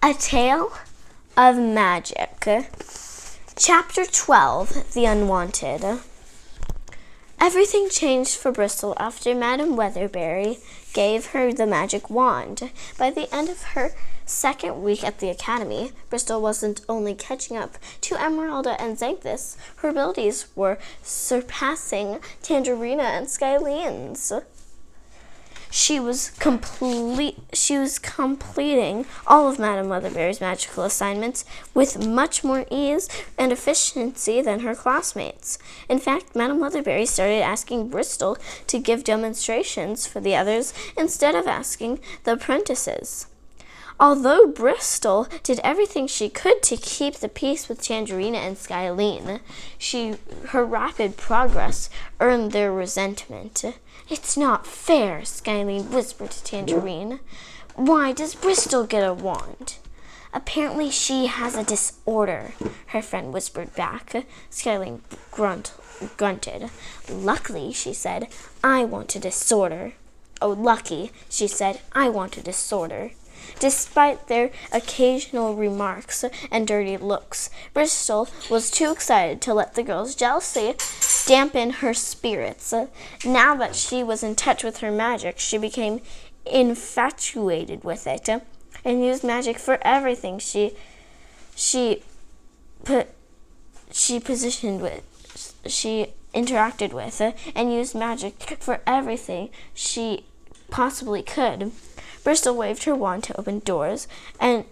A Tale of Magic. Chapter 12, The Unwanted. Everything changed for Bristol after Madam Weatherbury gave her the magic wand. By the end of her second week at the academy, Bristol wasn't only catching up to Emeralda and Xanthus, her abilities were surpassing Tangerina and Skylene's. She was completing all of Madam Weatherbury's magical assignments with much more ease and efficiency than her classmates. In fact, Madam Weatherbury started asking Bristol to give demonstrations for the others instead of asking the apprentices. Although Bristol did everything she could to keep the peace with Tangerina and Skylene, her rapid progress earned their resentment. "It's not fair," Skylene whispered to Tangerine. "Why does Bristol get a wand?" "Apparently she has a disorder," her friend whispered back. Skylene grunted. "Luckily," she said, "I want a disorder." "Oh, lucky," she said, "I want a disorder." Despite their occasional remarks and dirty looks, Bristol was too excited to let the girls' jealousy dampen her spirits. Now that she was in touch with her magic, she became infatuated with it and used magic for everything she interacted with, and used magic for everything she possibly could. Bristol waved her wand to open doors and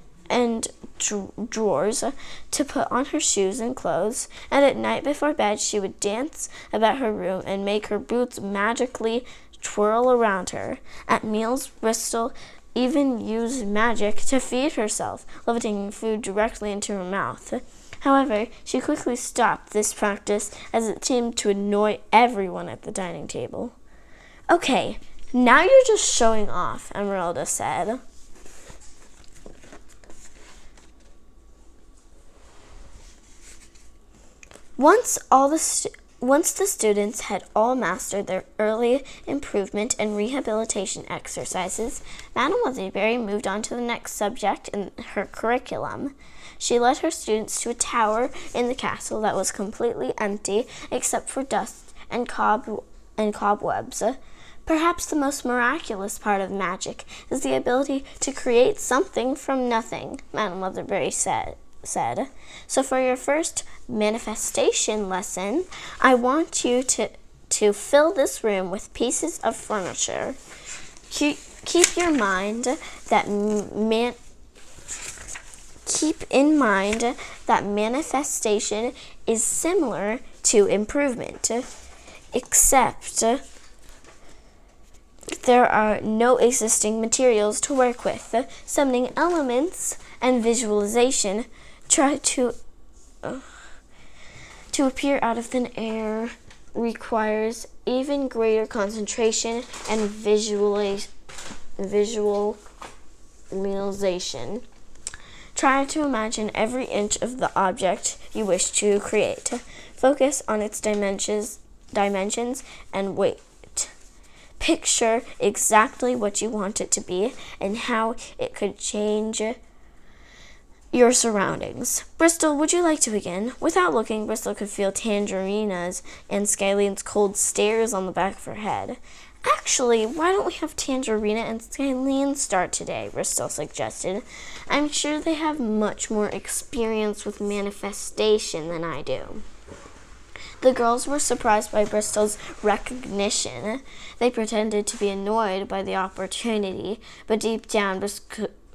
drawers to put on her shoes and clothes, and at night before bed she would dance about her room and make her boots magically twirl around her. At meals, Bristol even used magic to feed herself, levitating food directly into her mouth. However, she quickly stopped this practice as it seemed to annoy everyone at the dining table. "Okay, now you're just showing off," Emeralda said. Once the students had all mastered their early improvement and rehabilitation exercises, Madam Weatherbury moved on to the next subject in her curriculum. She led her students to a tower in the castle that was completely empty except for dust and cobwebs. Perhaps the most miraculous part of magic is the ability to create something from nothing, Madam Weatherbury said. So for your first manifestation lesson, I want you to fill this room with pieces of furniture. Keep in mind that manifestation is similar to improvement, except there are no existing materials to work with. Summoning elements and visualization try to appear out of thin air requires even greater concentration and visualization. Try to imagine every inch of the object you wish to create. Focus on its dimensions and weight. Picture exactly what you want it to be and how it could change your surroundings. Bristol, would you like to begin? Without looking, Bristol could feel Tangerina's and Skylene's cold stares on the back of her head. "Actually, why don't we have Tangerina and Skylene start today?" Bristol suggested. "I'm sure they have much more experience with manifestation than I do." The girls were surprised by Bristol's recognition. They pretended to be annoyed by the opportunity, but deep down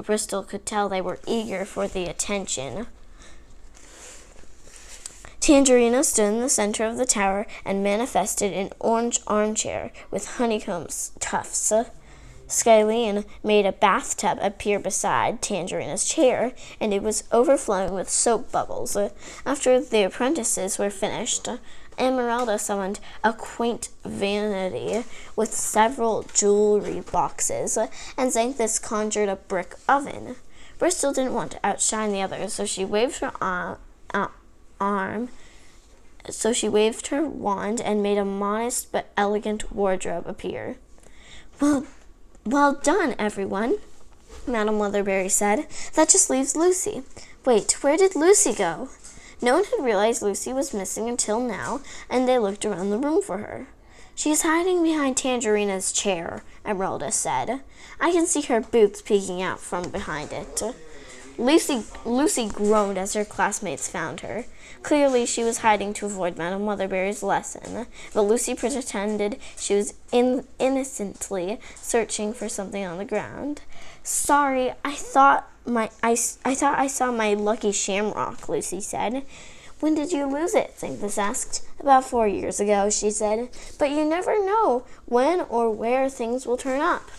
Bristol could tell they were eager for the attention. Tangerina stood in the center of the tower and manifested an orange armchair with honeycomb tufts. Skylene made a bathtub appear beside Tangerina's chair, and it was overflowing with soap bubbles. After the apprentices were finished, Emeralda summoned a quaint vanity with several jewelry boxes, and Xanthus conjured a brick oven. Bristol didn't want to outshine the others, so she waved her wand and made a modest but elegant wardrobe appear. Well done, everyone," Madame Leatherberry said. That just leaves Lucy. Wait, where did Lucy go? No one had realized Lucy was missing until now, and they looked around the room for her. She's hiding behind Tangerina's chair, Emeralda said. I can see her boots peeking out from behind it. Lucy groaned as her classmates found her. Clearly, she was hiding to avoid Madame Leatherberry's lesson, but Lucy pretended she was innocently searching for something on the ground. Sorry, I thought I saw my lucky shamrock, Lucy said. When did you lose it? Sanctus asked. About 4 years ago, she said. But you never know when or where things will turn up.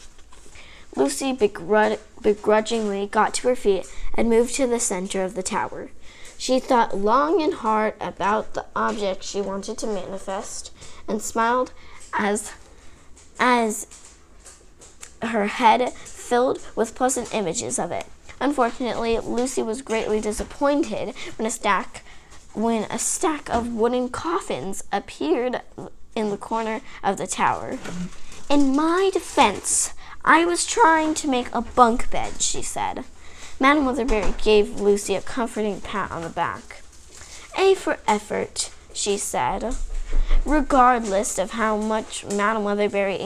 Lucy begrudgingly got to her feet and moved to the center of the tower. She thought long and hard about the object she wanted to manifest and smiled as her head filled with pleasant images of it. Unfortunately, Lucy was greatly disappointed when a stack of wooden coffins appeared in the corner of the tower. In my defense, I was trying to make a bunk bed, she said. Madame Leatherberry gave Lucy a comforting pat on the back. A for effort, she said. Regardless of how much Madame Leatherberry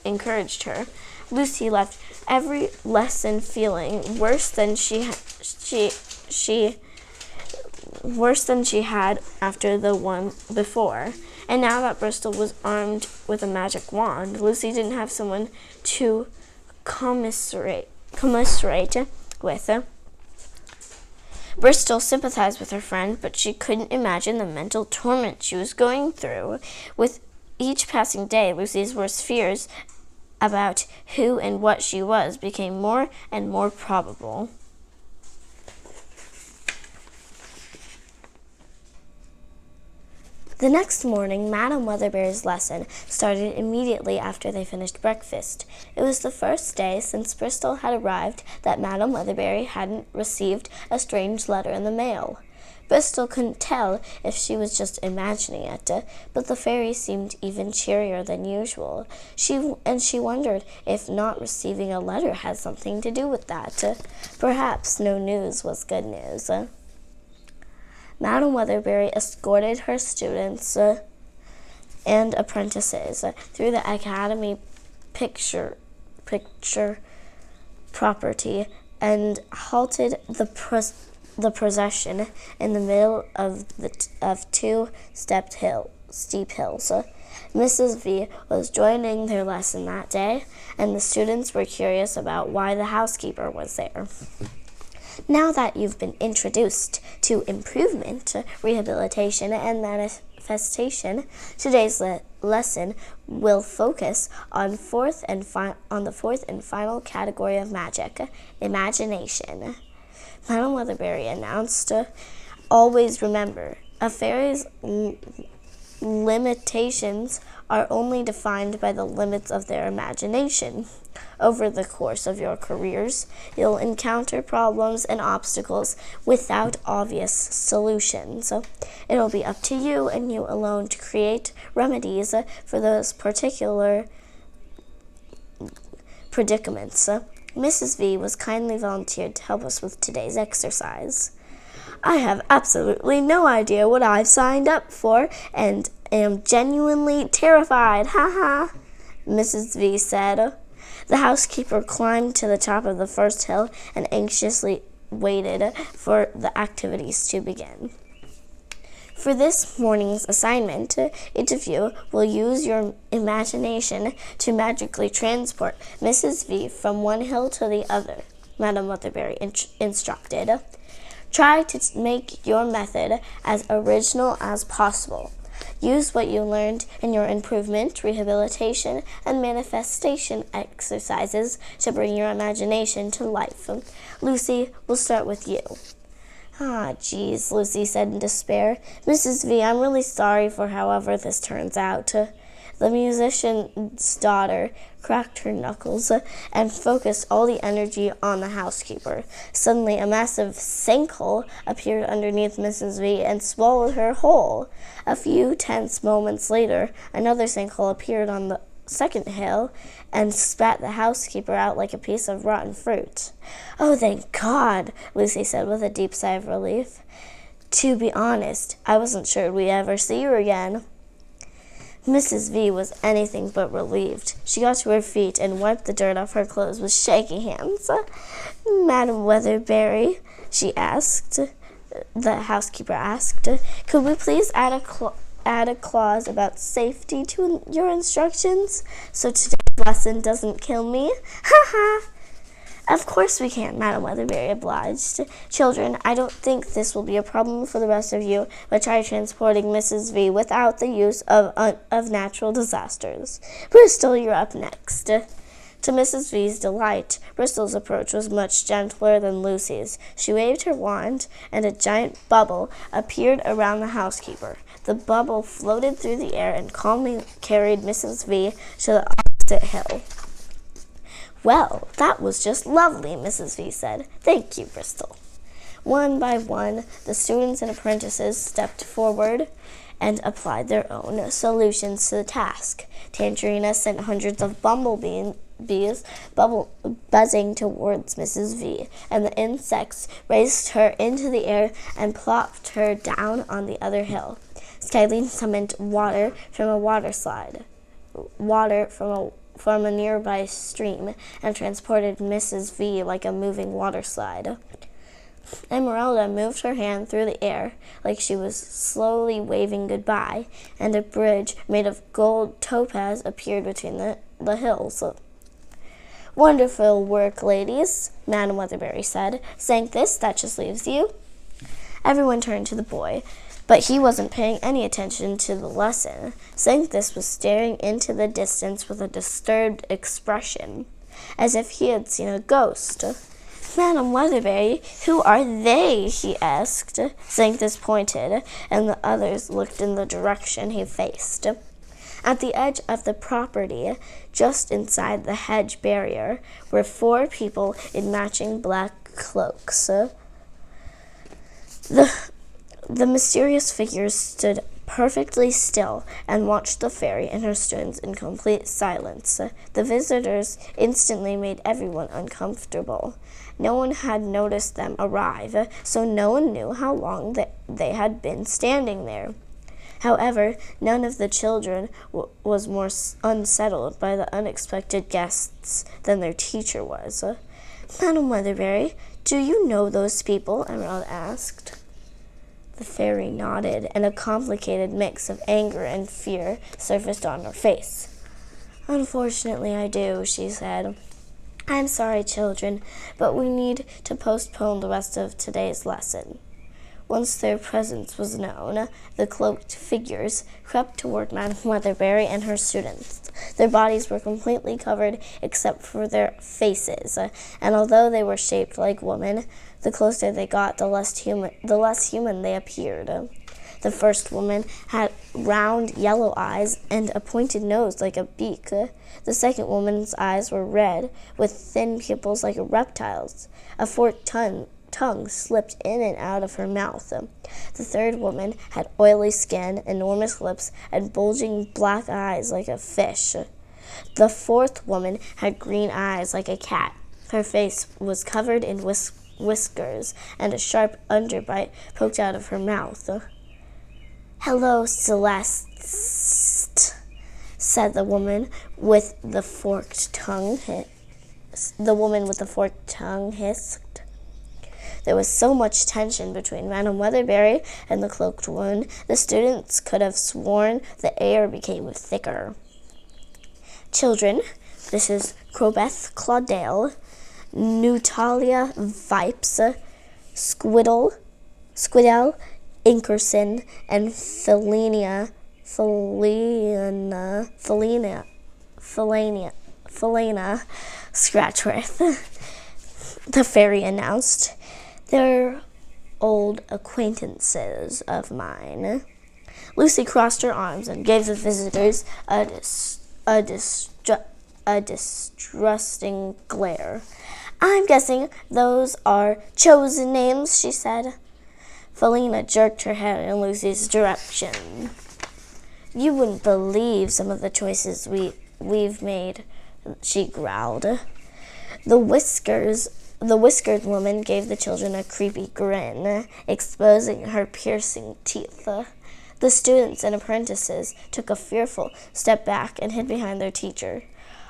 encouraged her, Lucy left every lesson feeling worse than she had after the one before. And now that Bristol was armed with a magic wand, Lucy didn't have someone to commiserate with. Bristol sympathized with her friend, but she couldn't imagine the mental torment she was going through. With each passing day, Lucy's worst fears about who and what she was became more and more probable. The next morning, Madame Leatherberry's lesson started immediately after they finished breakfast. It was the first day since Bristol had arrived that Madame Leatherberry hadn't received a strange letter in the mail. Bristol couldn't tell if she was just imagining it, but the fairy seemed even cheerier than usual. She wondered if not receiving a letter had something to do with that. Perhaps no news was good news. Madame Leatherberry escorted her students and apprentices through the Academy picture property and halted the procession in the middle of two steep hills. Mrs. V was joining their lesson that day, and the students were curious about why the housekeeper was there. Now that you've been introduced to improvement, rehabilitation, and manifestation, today's lesson will focus on the fourth and final category of magic, imagination. Madame Leatherberry announced, always remember, a fairy's limitations are only defined by the limits of their imagination. Over the course of your careers, you'll encounter problems and obstacles without obvious solutions. It'll be up to you and you alone to create remedies for those particular predicaments. Mrs. V was kindly volunteered to help us with today's exercise. I have absolutely no idea what I've signed up for and am genuinely terrified, ha, Mrs. V said. The housekeeper climbed to the top of the first hill and anxiously waited for the activities to begin. For this morning's assignment, each of you will use your imagination to magically transport Mrs. V from one hill to the other, Madame Leatherberry instructed. Try to make your method as original as possible. Use what you learned in your improvement, rehabilitation, and manifestation exercises to bring your imagination to life. Lucy, we'll start with you. Geez, Lucy said in despair. Mrs. V, I'm really sorry for however this turns out. The musician's daughter cracked her knuckles and focused all the energy on the housekeeper. Suddenly, a massive sinkhole appeared underneath Mrs. V and swallowed her whole. A few tense moments later, another sinkhole appeared on the second hill and spat the housekeeper out like a piece of rotten fruit. "Oh, thank God," Lucy said with a deep sigh of relief. "To be honest, I wasn't sure we'd ever see you again." Mrs. V was anything but relieved. She got to her feet and wiped the dirt off her clothes with shaky hands. "Madam Weatherbury," the housekeeper asked, "could we please add a clause about safety to your instructions, so today's lesson doesn't kill me?" "Ha ha!" "Of course we can," Madam Weatherbury obliged. "Children, I don't think this will be a problem for the rest of you, but try transporting Mrs. V without the use of natural disasters. Bristol, you're up next." To Mrs. V's delight, Bristol's approach was much gentler than Lucy's. She waved her wand, and a giant bubble appeared around the housekeeper. The bubble floated through the air and calmly carried Mrs. V to the opposite hill. "Well, that was just lovely," Mrs. V said. "Thank you, Bristol." One by one, the students and apprentices stepped forward and applied their own solutions to the task. Tangerina sent hundreds of bumblebees buzzing towards Mrs. V, and the insects raised her into the air and plopped her down on the other hill. Skylene summoned water from a nearby stream and transported Mrs. V like a moving water slide. Esmeralda moved her hand through the air like she was slowly waving goodbye, and a bridge made of gold topaz appeared between the hills. "Wonderful work, ladies," Madam Weatherbury said. "Saying this, that just leaves you." Everyone turned to the boy, but he wasn't paying any attention to the lesson. Sanctus was staring into the distance with a disturbed expression, as if he had seen a ghost. "Madam Weatherbury, who are they?" he asked. Sanctus pointed, and the others looked in the direction he faced. At the edge of the property, just inside the hedge barrier, were 4 people in matching black cloaks. The mysterious figures stood perfectly still and watched the fairy and her students in complete silence. The visitors instantly made everyone uncomfortable. No one had noticed them arrive, so no one knew how long they had been standing there. However, none of the children was more unsettled by the unexpected guests than their teacher was. "Madam Weatherbury, do you know those people?" Emerald asked. The fairy nodded, and a complicated mix of anger and fear surfaced on her face. "Unfortunately, I do," she said. "I'm sorry, children, but we need to postpone the rest of today's lesson." Once their presence was known, the cloaked figures crept toward Madam Weatherbury and her students. Their bodies were completely covered except for their faces, and although they were shaped like women, the closer they got, the less human they appeared. The first woman had round yellow eyes and a pointed nose like a beak. The second woman's eyes were red, with thin pupils like a reptile's. A forked tongue slipped in and out of her mouth. The third woman had oily skin, enormous lips, and bulging black eyes like a fish. The fourth woman had green eyes like a cat. Her face was covered in whiskers, and a sharp underbite poked out of her mouth. "Hello, Celeste," said the woman with the forked tongue. The woman with the forked tongue hissed. There was so much tension between Madam Weatherbury and the cloaked woman, the students could have sworn the air became thicker. "Children, this is Crobeth Claudel, Nutalia Vipes, Squiddle, Inkerson, and Felina Scratchworth," the fairy announced. "They're old acquaintances of mine." Lucy crossed her arms and gave the visitors a distrusting glare. "I'm guessing those are chosen names," she said. Felina jerked her head in Lucy's direction. "You wouldn't believe some of the choices we we've made, she growled. The whiskered woman gave the children a creepy grin, exposing her piercing teeth. The students and apprentices took a fearful step back and hid behind their teacher.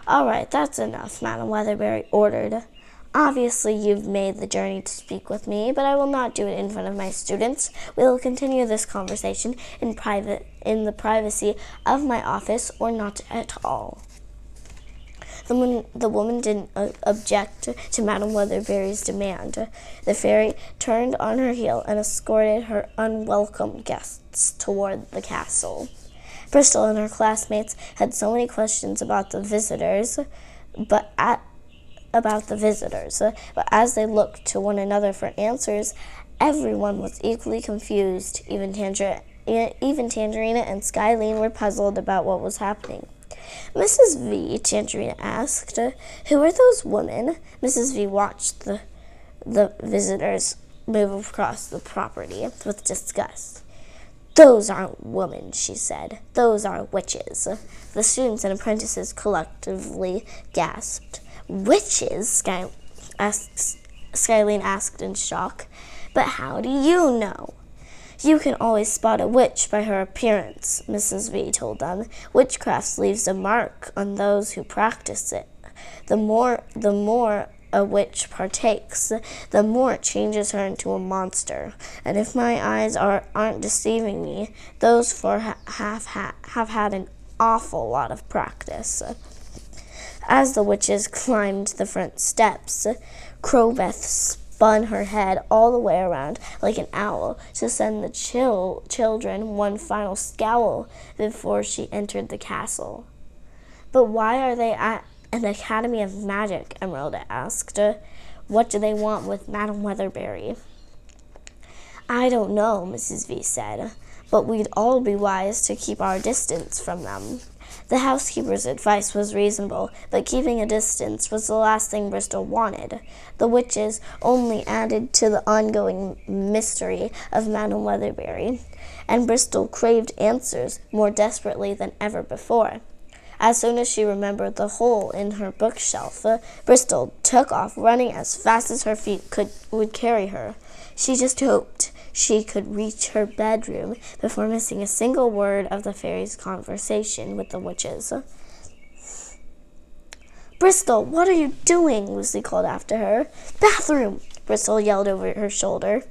"All right, that's enough," Madam Weatherbury ordered. "Obviously, you've made the journey to speak with me, but I will not do it in front of my students. We will continue this conversation in the privacy of my office, or not at all." The woman didn't object to Madam Weatherbury's demand. The fairy turned on her heel and escorted her unwelcome guests toward the castle. Bristol and her classmates had so many questions about the visitors, but as they looked to one another for answers, everyone was equally confused. Even Tangerina and Skyline were puzzled about what was happening. "Mrs. V," Tangerina asked, "who are those women?" Mrs. V watched the visitors move across the property with disgust. "Those aren't women," she said. "Those are witches." The students and apprentices collectively gasped. "Witches?" Skyline asked in shock. "But how do you know?" "You can always spot a witch by her appearance," Mrs. V told them. "Witchcraft leaves a mark on those who practice it. The more a witch partakes, the more it changes her into a monster. And if my eyes aren't deceiving me, those four have had an awful lot of practice." As the witches climbed the front steps, Crowbeth spun her head all the way around like an owl to send the children one final scowl before she entered the castle. "But why are they at an Academy of Magic?" Emeralda asked. "What do they want with Madam Weatherbury?" "I don't know," Mrs. V said, "but we'd all be wise to keep our distance from them." The housekeeper's advice was reasonable, but keeping a distance was the last thing Bristol wanted. The witches only added to the ongoing mystery of Madam Weatherbury, and Bristol craved answers more desperately than ever before. As soon as she remembered the hole in her bookshelf, Bristol took off, running as fast as her feet would carry her. She just hoped she could reach her bedroom before missing a single word of the fairy's conversation with the witches. "Bristol, what are you doing?" Lucy called after her. "Bathroom!" Bristol yelled over her shoulder.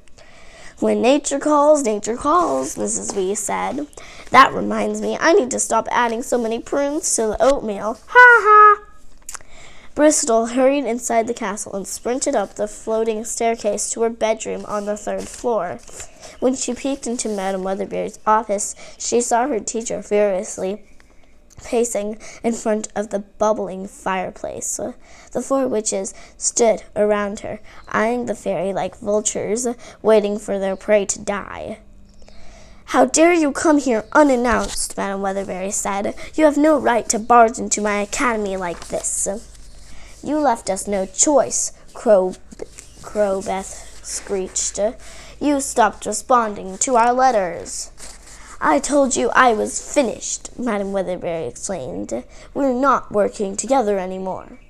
"When nature calls, Mrs. V said. "That reminds me, I need to stop adding so many prunes to the oatmeal. Ha ha!" Bristol hurried inside the castle and sprinted up the floating staircase to her bedroom on the 3rd floor. When she peeked into Madam Weatherbury's office, she saw her teacher furiously pacing in front of the bubbling fireplace. The 4 witches stood around her, eyeing the fairy like vultures waiting for their prey to die. "How dare you come here unannounced?" Madam Weatherbury said. "You have no right to barge into my academy like this." "You left us no choice," Crowbeth screeched. "You stopped responding to our letters." "I told you I was finished," Madam Weatherbury exclaimed. "We're not working together anymore."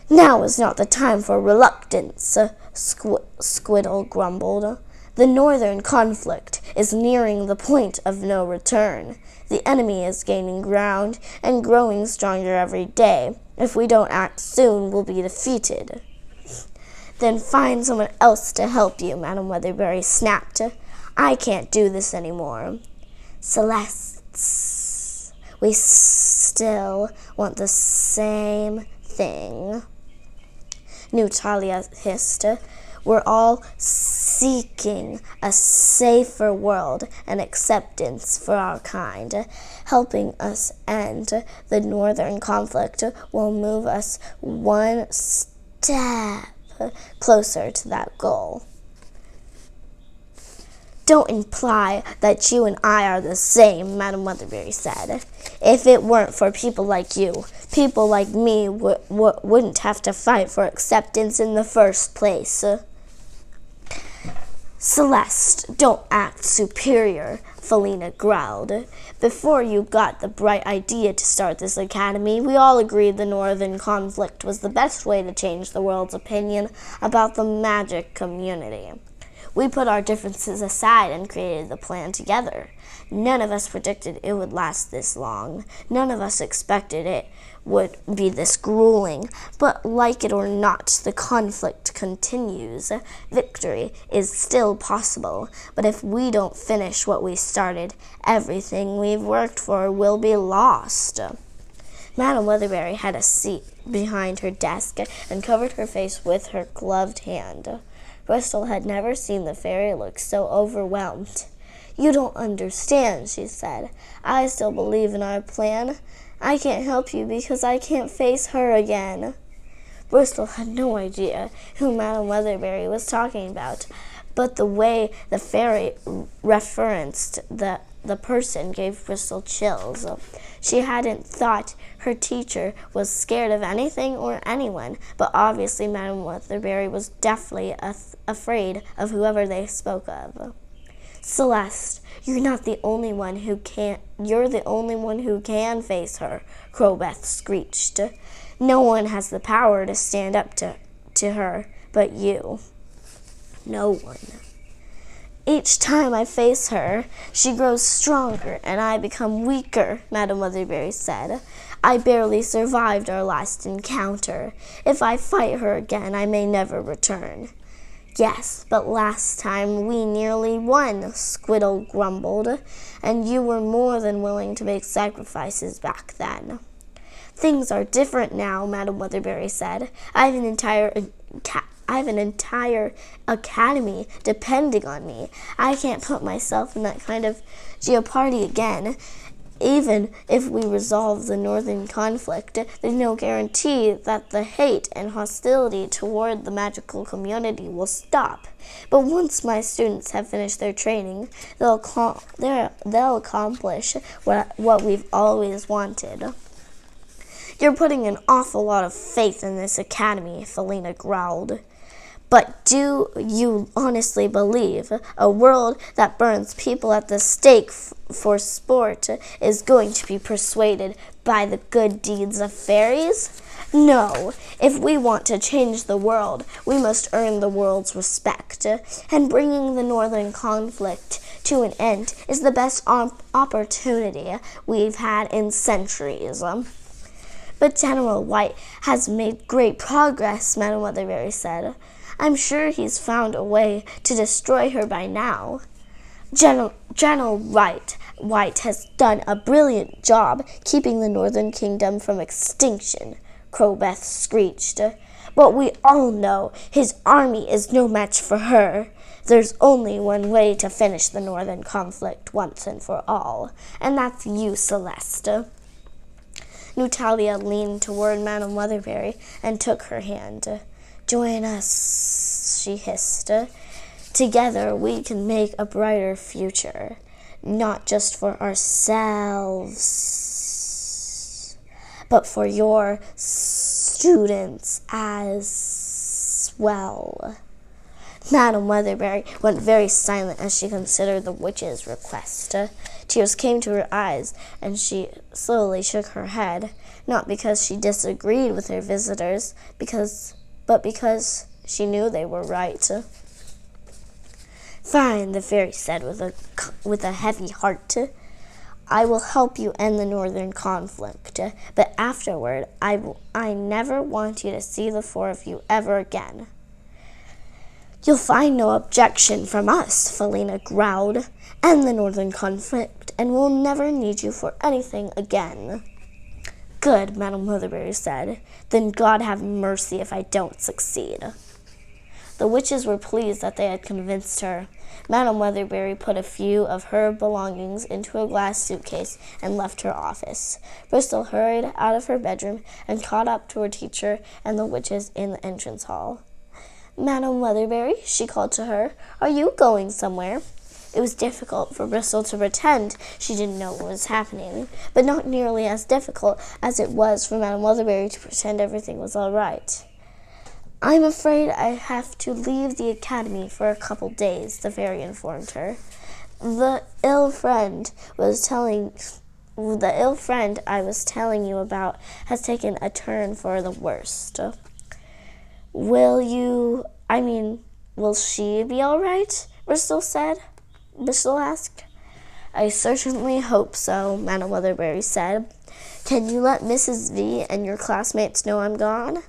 "Now is not the time for reluctance," Squiddle grumbled. "The northern conflict is nearing the point of no return. The enemy is gaining ground and growing stronger every day. If we don't act soon, we'll be defeated." "Then find someone else to help you," Madam Weatherbury snapped. "I can't do this anymore." "Celeste, we still want the same thing," Nutalia hissed. "We're all seeking a safer world and acceptance for our kind. Helping us end the northern conflict will move us one step closer to that goal." "Don't imply that you and I are the same," Madam Weatherbury said. "If it weren't for people like you, people like me wouldn't have to fight for acceptance in the first place." Celeste, don't act superior, Felina growled. Before you got the bright idea to start this academy, we all agreed the Northern conflict was the best way to change the world's opinion about the magic community. We put our differences aside and created the plan together. None of us predicted it would last this long. None of us expected it would be this grueling. But like it or not, the conflict continues. Victory is still possible. But if we don't finish what we started, everything we've worked for will be lost. Madam Weatherberry had a seat behind her desk and covered her face with her gloved hand. Bristol had never seen the fairy look so overwhelmed. You don't understand, she said. I still believe in our plan. I can't help you because I can't face her again. Bristol had no idea who Madam Weatherberry was talking about, but the way the fairy referenced the person gave Bristol chills. She hadn't thought her teacher was scared of anything or anyone, but obviously Madam Weatherberry was deathly afraid of whoever they spoke of. Celeste, you're the only one who can face her, Crowbeth screeched. No one has the power to stand up to her but you. No one. Each time I face her, she grows stronger and I become weaker, Madam Weatherberry said. I barely survived our last encounter. If I fight her again, I may never return. Yes, but last time we nearly won, Squiddle grumbled, and you were more than willing to make sacrifices back then. Things are different now, Madam Weatherberry said. I have an entire academy depending on me. I can't put myself in that kind of jeopardy again. Even if we resolve the Northern conflict, there's no guarantee that the hate and hostility toward the magical community will stop. But once my students have finished their training, they'll accomplish what we've always wanted. You're putting an awful lot of faith in this academy, Felina growled. But do you honestly believe a world that burns people at the stake for sport is going to be persuaded by the good deeds of fairies? No. If we want to change the world, we must earn the world's respect. And bringing the Northern conflict to an end is the best opportunity we've had in centuries. But General White has made great progress, Madam Weatherberry said. I'm sure he's found a way to destroy her by now. General White has done a brilliant job keeping the Northern Kingdom from extinction, Crowbeth screeched. But we all know his army is no match for her. There's only one way to finish the Northern conflict once and for all, and that's you, Celeste. Nutalia leaned toward Madam Weatherberry and took her hand. Join us, she hissed. Together we can make a brighter future, not just for ourselves, but for your students as well. Madam Weatherberry went very silent as she considered the witch's request. Tears came to her eyes, and she slowly shook her head, not because she disagreed with her visitors, but because she knew they were right. Fine, the fairy said with a heavy heart. I will help you end the Northern conflict, but afterward, I never want you to see the four of you ever again. You'll find no objection from us, Felina growled. End the Northern conflict, and we'll never need you for anything again. Good, Madam Weatherberry said. Then God have mercy if I don't succeed. The witches were pleased that they had convinced her. Madam Weatherberry put a few of her belongings into a glass suitcase and left her office. Bristol hurried out of her bedroom and caught up to her teacher and the witches in the entrance hall. Madam Weatherberry, she called to her, are you going somewhere? It was difficult for Bristol to pretend she didn't know what was happening, but not nearly as difficult as it was for Madam Weatherberry to pretend everything was all right. I'm afraid I have to leave the academy for a couple days, the fairy informed her. The ill friend I was telling you about has taken a turn for the worst. Will she be all right? Bristol asked. I certainly hope so, Madame Weatherberry said. Can you let Mrs. V and your classmates know I'm gone?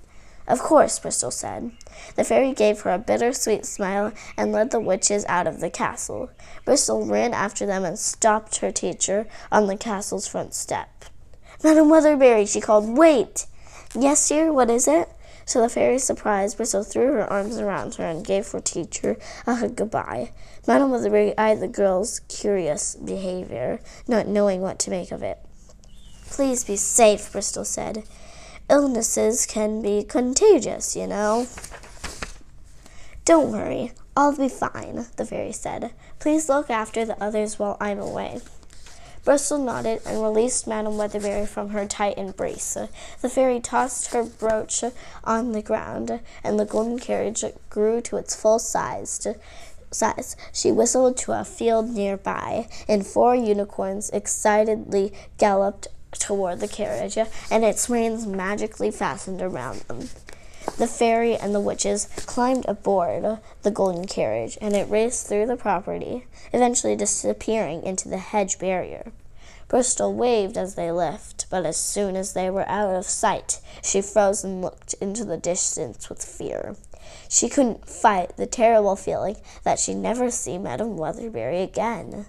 Of course, Bristol said. The fairy gave her a bittersweet smile and led the witches out of the castle. Bristol ran after them and stopped her teacher on the castle's front step. Madame Weatherberry, she called, wait! Yes, dear, what is it? To the fairy's surprise, Bristol threw her arms around her and gave her teacher a hug goodbye. Madame Weatherberry eyed the girl's curious behavior, not knowing what to make of it. Please be safe, Bristol said. Illnesses can be contagious, you know. Don't worry, I'll be fine, the fairy said. Please look after the others while I'm away. Bristol nodded and released Madame Weatherberry from her tight embrace. The fairy tossed her brooch on the ground, and the golden carriage grew to its full size. She whistled to a field nearby, and 4 unicorns excitedly galloped toward the carriage, and its reins magically fastened around them. The fairy and the witches climbed aboard the golden carriage, and it raced through the property, eventually disappearing into the hedge barrier. Bristol waved as they left, but as soon as they were out of sight, she froze and looked into the distance with fear. She couldn't fight the terrible feeling that she'd never see Madame Weatherberry again.